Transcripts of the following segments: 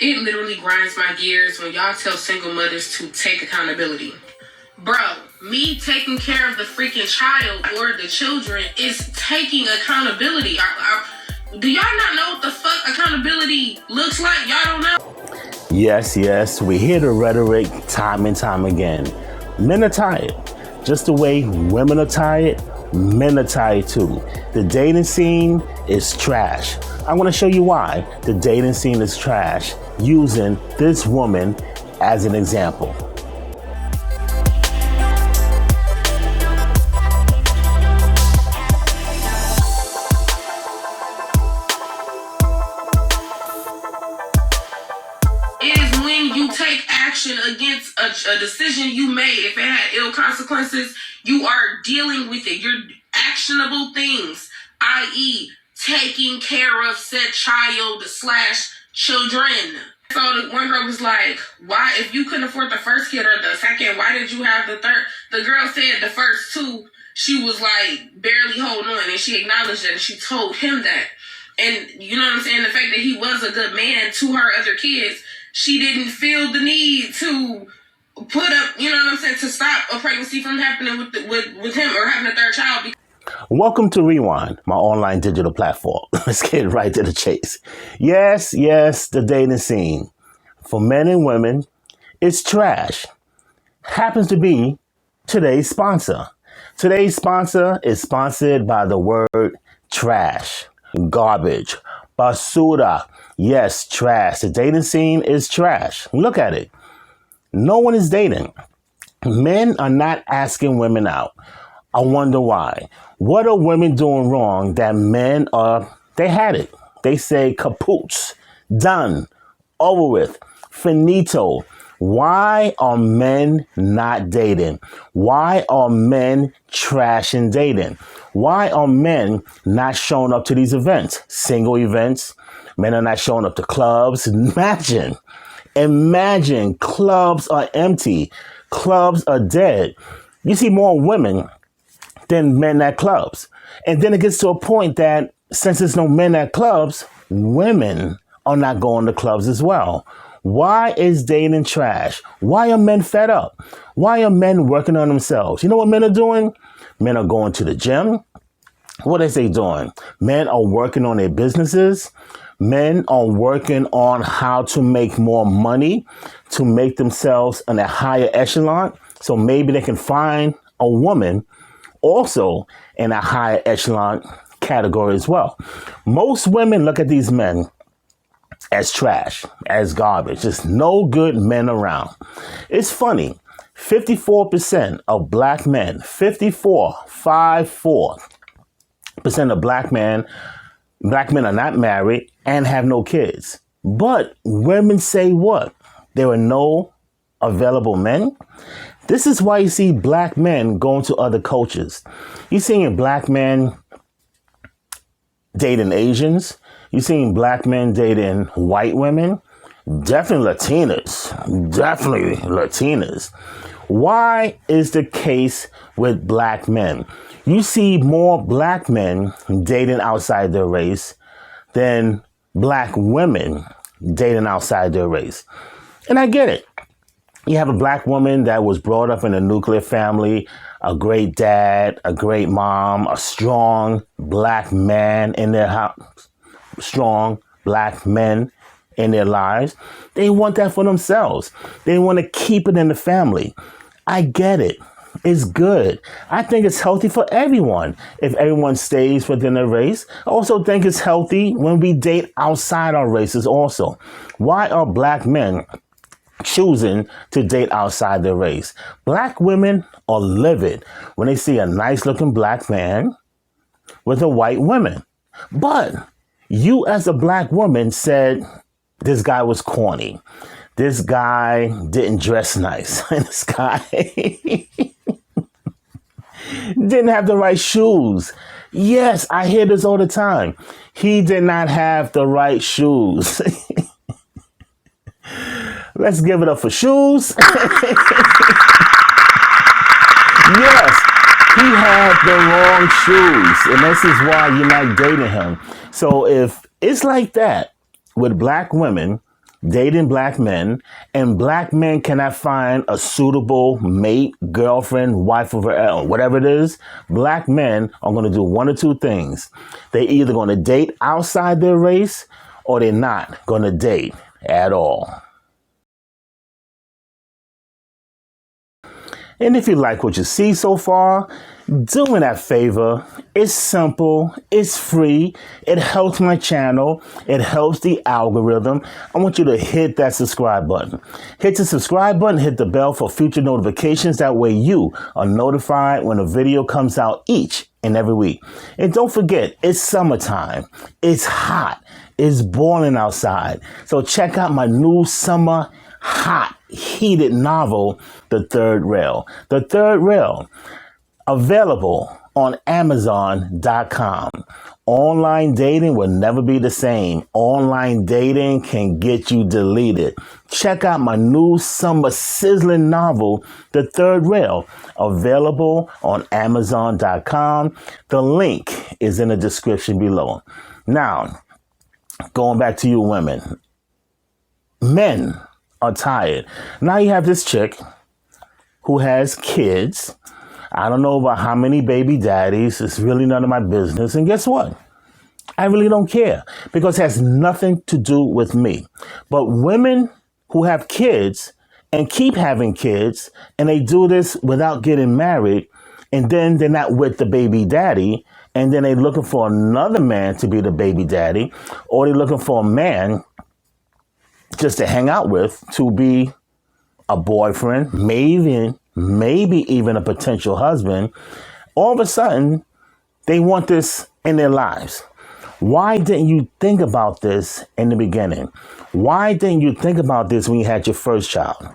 It literally grinds my gears when y'all tell single mothers to take accountability. Bro, me taking care of the freaking child or the children is taking accountability. Do y'all not know what the fuck accountability looks like? Y'all don't know? Yes, we hear the rhetoric time and time again. Men are tired. Just the way women are tired, men are tired too. The dating scene is trash. I'm going to show you why the dating scene is trash using this woman as an example. Is when you take action against a decision you made. If it had ill consequences, you are dealing with it. You're actionable things, i.e., taking care of said child / children. So the one girl was like, why, if you couldn't afford the first kid or the second, why did you have the third? The girl said the first two, she was like barely holding on, and she acknowledged that, and she told him that. And you know what I'm saying? The fact that he was a good man to her other kids, she didn't feel the need to put up, you know what I'm saying, to stop a pregnancy from happening with him or having a third child. Welcome to Rewind, my online digital platform. Let's get right to the chase. Yes, the dating scene for men and women is trash. Happens to be today's sponsor. Today's sponsor is sponsored by the word trash, garbage, basura. Yes, trash. The dating scene is trash. Look at it. No one is dating. Men are not asking women out. I wonder why. What are women doing wrong that men they had it. They say kaput, done, over with, finito. Why are men not dating? Why are men trashing dating? Why are men not showing up to these events? Single events. Men are not showing up to clubs. Imagine clubs are empty. Clubs are dead. You see more women than men at clubs. And then it gets to a point that since there's no men at clubs, women are not going to clubs as well. Why is dating trash? Why are men fed up? Why are men working on themselves? You know what men are doing? Men are going to the gym. What is they doing? Men are working on their businesses. Men are working on how to make more money, to make themselves in a higher echelon. So maybe they can find a woman also in a higher echelon category as well. Most women look at these men as trash, as garbage. Just no good men around. It's funny. 54% of black men, 54% of black men are not married and have no kids. But women say what? There are no available men. This is why you see black men going to other cultures. You're seeing black men dating Asians. You're seeing black men dating white women. Definitely Latinas. Why is the case with black men? You see more black men dating outside their race than black women dating outside their race. And I get it. You have a black woman that was brought up in a nuclear family, a great dad, a great mom, a strong black man in their house, strong black men in their lives. They want that for themselves. They want to keep it in the family. I get it. It's good. I think it's healthy for everyone if everyone stays within their race. I also think it's healthy when we date outside our races also. Why are black men choosing to date outside their race? Black women are livid when they see a nice looking black man with a white woman. But you as a black woman said this guy was corny. This guy didn't dress nice. This guy didn't have the right shoes. Yes, I hear this all the time. He did not have the right shoes. Let's give it up for shoes. Yes, he had the wrong shoes. And this is why you're not dating him. So if it's like that with black women, dating black men, and black men cannot find a suitable mate, girlfriend, wife of whatever it is, black men are going to do one or two things. They're either going to date outside their race or they're not going to date at all. And if you like what you see so far, do me that favor. It's simple. It's free. It helps my channel. It helps the algorithm. I want you to hit that subscribe button. Hit the subscribe button. Hit the bell for future notifications. That way you are notified when a video comes out each and every week. And don't forget, it's summertime. It's hot. It's boiling outside. So check out my new summer hot, heated novel, The Third Rail. The Third Rail, available on Amazon.com. Online dating will never be the same. Online dating can get you deleted. Check out my new summer sizzling novel, The Third Rail, available on Amazon.com. The link is in the description below. Now, going back to you women. Men are tired. Now you have this chick who has kids. I don't know about how many baby daddies. It's really none of my business. And guess what? I really don't care because it has nothing to do with me. But women who have kids and keep having kids and they do this without getting married and then they're not with the baby daddy and then they're looking for another man to be the baby daddy or they're looking for a man just to hang out with, to be a boyfriend, maybe even a potential husband. All of a sudden, they want this in their lives. Why didn't you think about this in the beginning? Why didn't you think about this when you had your first child,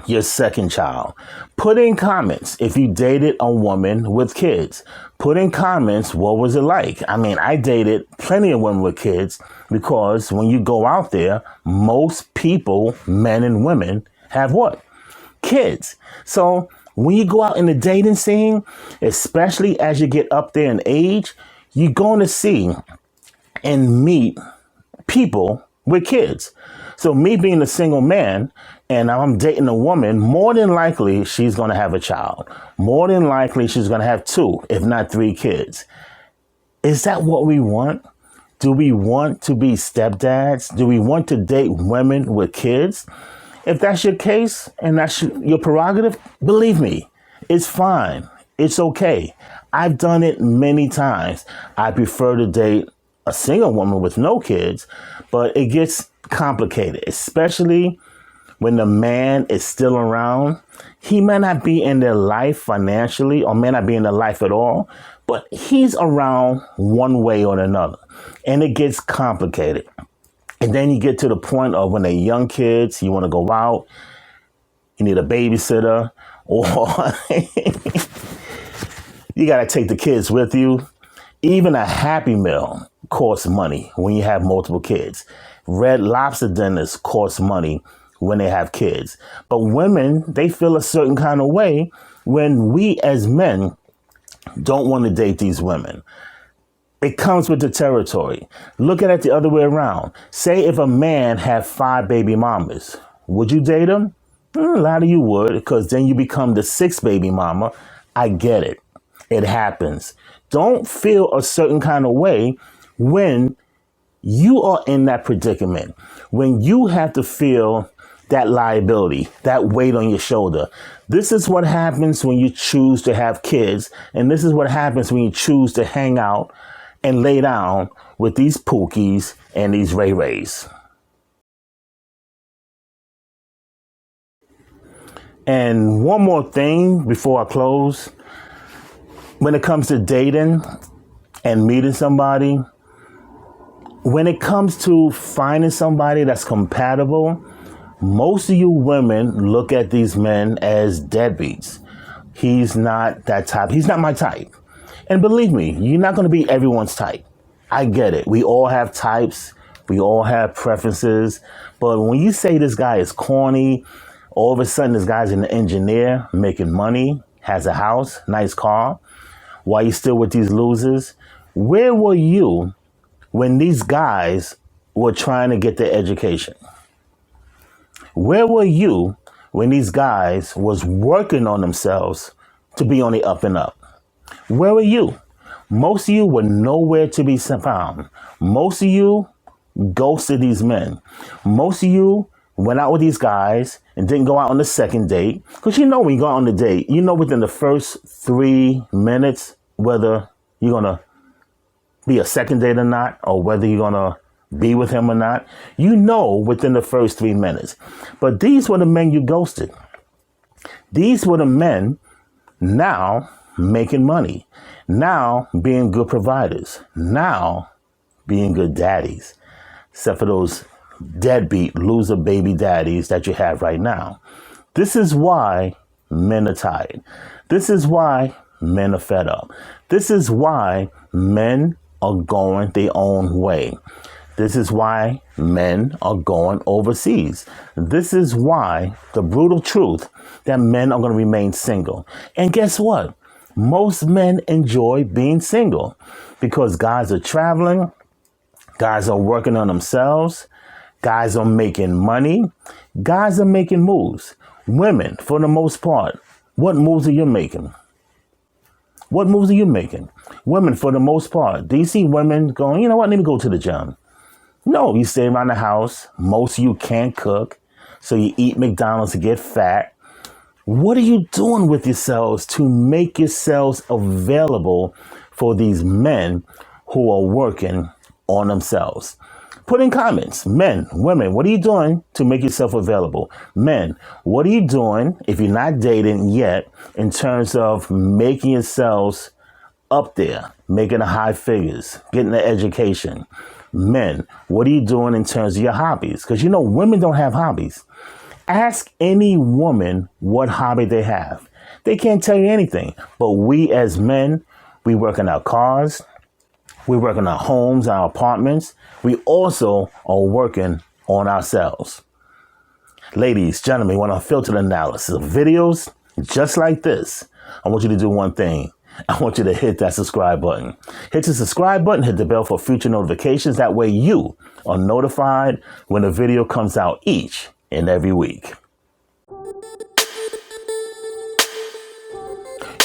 your second child? Put in comments if you dated a woman with kids. Put in comments, what was it like? I mean, I dated plenty of women with kids because when you go out there, most people, men and women, have what? Kids. So when you go out in the dating scene, especially as you get up there in age, you're going to see and meet people with kids. So me being a single man and I'm dating a woman, more than likely she's going to have a child. More than likely she's going to have 2, if not 3 kids. Is that what we want? Do we want to be stepdads? Do we want to date women with kids? If that's your case and that's your prerogative, believe me, it's fine. It's okay. I've done it many times. I prefer to date a single woman with no kids, but it gets complicated, especially when the man is still around. He may not be in their life financially or may not be in their life at all, but he's around one way or another, and it gets complicated. And then you get to the point of when they're young kids, you want to go out, you need a babysitter, or you got to take the kids with you. Even a Happy Meal costs money when you have multiple kids. Red Lobster dinners cost money when they have kids. But women, they feel a certain kind of way when we as men don't want to date these women. It comes with the territory. Look at it the other way around. Say if a man had 5 baby mamas, would you date him? A lot of you would, because then you become the 6th baby mama. I get it. It happens. Don't feel a certain kind of way when you are in that predicament, when you have to feel that liability, that weight on your shoulder. This is what happens when you choose to have kids, and this is what happens when you choose to hang out and lay down with these Pookies and these Ray Rays. And one more thing before I close. When it comes to dating and meeting somebody, when it comes to finding somebody that's compatible, most of you women look at these men as deadbeats. He's not that type. He's not my type. And believe me, you're not going to be everyone's type. I get it. We all have types. We all have preferences. But when you say this guy is corny, all of a sudden this guy's an engineer making money, has a house, nice car, while you're still with these losers, where were you when these guys were trying to get their education? Where were you when these guys was working on themselves to be on the up and up? Where were you? Most of you were nowhere to be found. Most of you ghosted these men. Most of you went out with these guys and didn't go out on the second date. Because you know when you go out on the date, you know within the first 3 minutes whether you're going to be a second date or not, or whether you're going to be with him or not. You know within the first 3 minutes. But these were the men you ghosted. These were the men now making money, now being good providers, now being good daddies, except for those deadbeat loser baby daddies that you have right now. This is why men are tired. This is why men are fed up. This is why men are going their own way. This is why men are going overseas. This is why the brutal truth that men are going to remain single. And guess what? Most men enjoy being single because guys are traveling, guys are working on themselves, guys are making money, guys are making moves. Women, for the most part, what moves are you making? What moves are you making? Women, for the most part, do you see women going, you know what, let me go to the gym? No, you stay around the house. Most of you can't cook, so you eat McDonald's to get fat. What are you doing with yourselves to make yourselves available for these men who are working on themselves? Put in comments, men, women, what are you doing to make yourself available? Men, what are you doing if you're not dating yet in terms of making yourselves up there, making the high figures, getting the education? Men, what are you doing in terms of your hobbies? Because you know, women don't have hobbies. Ask any woman what hobby they have. They can't tell you anything. But we as men, we work on our cars. We work on our homes, our apartments. We also are working on ourselves. Ladies, gentlemen, when I filter analysis of videos just like this, I want you to do one thing. I want you to hit that subscribe button. Hit the subscribe button, hit the bell for future notifications. That way you are notified when a video comes out each and every week.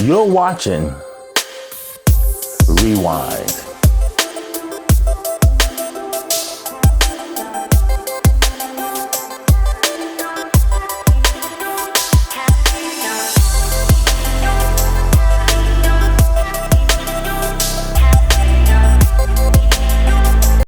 You're watching Rewind.